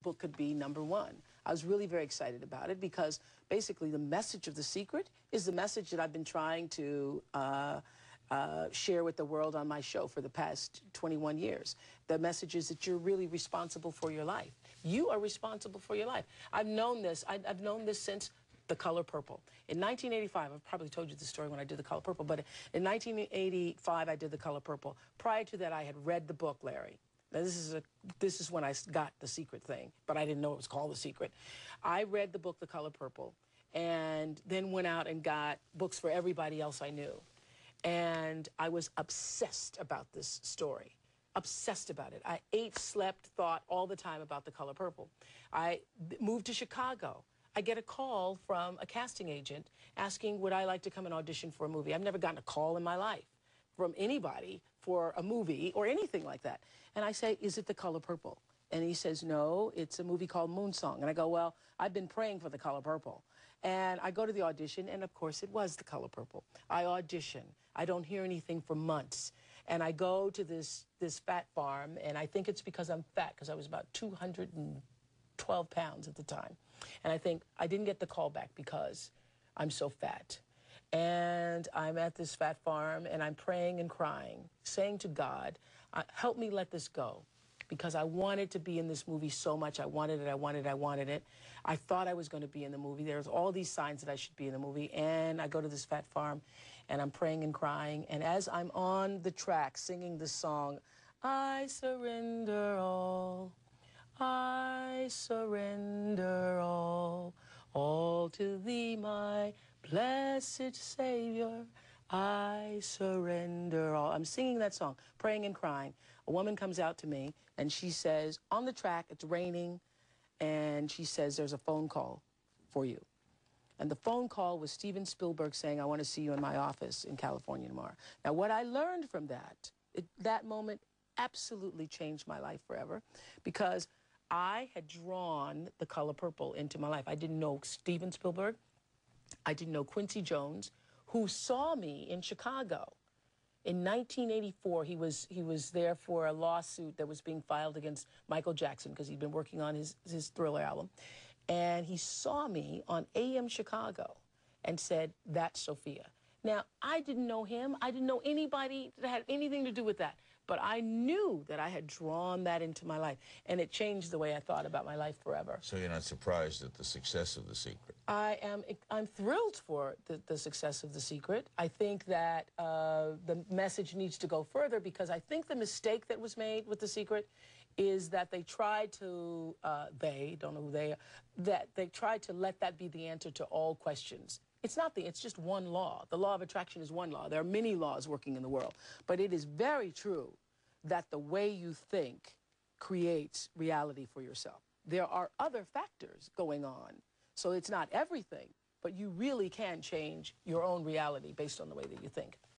book could be #1. I was really very excited about it because basically the message of The Secret is the message that I've been trying to share with the world on my show for the past 21 years. The message is that you're really responsible for your life. You are responsible for your life. I've known this. I've known this since The Color Purple. In 1985, I've probably told you the story when I did The Color Purple, but in 1985, I did The Color Purple. Prior to that, I had read the book, Larry. Now, this is when I got The Secret thing, but I didn't know it was called The Secret. I read the book, The Color Purple, and then went out and got books for everybody else I knew. And I was obsessed about this story, obsessed about it. I ate, slept, thought all the time about The Color Purple. I moved to Chicago. I get a call from a casting agent asking, would I like to come and audition for a movie? I've never gotten a call in my life from anybody for a movie or anything like that. And I say, is it The Color Purple? And he says, no, it's a movie called Moonsong. And I go, well, I've been praying for The Color Purple. And I go to the audition, and of course it was The Color Purple. I audition. I don't hear anything for months. And I go to this fat farm, and I think it's because I'm fat, because I was about 212 pounds at the time. And I think I didn't get the call back because I'm so fat. And I'm at this fat farm, and I'm praying and crying, saying to God, help me let this go. Because I wanted to be in this movie so much. I wanted it, I wanted it, I wanted it. I thought I was going to be in the movie. There's all these signs that I should be in the movie. And I go to this fat farm, and I'm praying and crying. And as I'm on the track singing this song, I surrender I surrender all to thee, my blessed Savior. I surrender all. I'm singing that song, praying and crying. A woman comes out to me, and she says, on the track, it's raining, and she says, there's a phone call for you. And the phone call was Steven Spielberg saying, I want to see you in my office in California tomorrow. Now, what I learned from that moment absolutely changed my life forever, because I had drawn The Color Purple into my life. I didn't know Steven Spielberg. I didn't know Quincy Jones, who saw me in Chicago. In 1984, he was there for a lawsuit that was being filed against Michael Jackson because he'd been working on his Thriller album. And he saw me on AM Chicago and said, that's Sophia. Now, I didn't know him. I didn't know anybody that had anything to do with that. But I knew that I had drawn that into my life, and it changed the way I thought about my life forever. So you're not surprised at the success of The Secret? I'm thrilled for the success of The Secret. I think that the message needs to go further, because I think the mistake that was made with The Secret is that they tried to, don't know who they are, that they tried to let that be the answer to all questions. It's not it's just one law. The law of attraction is one law. There are many laws working in the world. But it is very true that the way you think creates reality for yourself. There are other factors going on. So it's not everything, but you really can change your own reality based on the way that you think.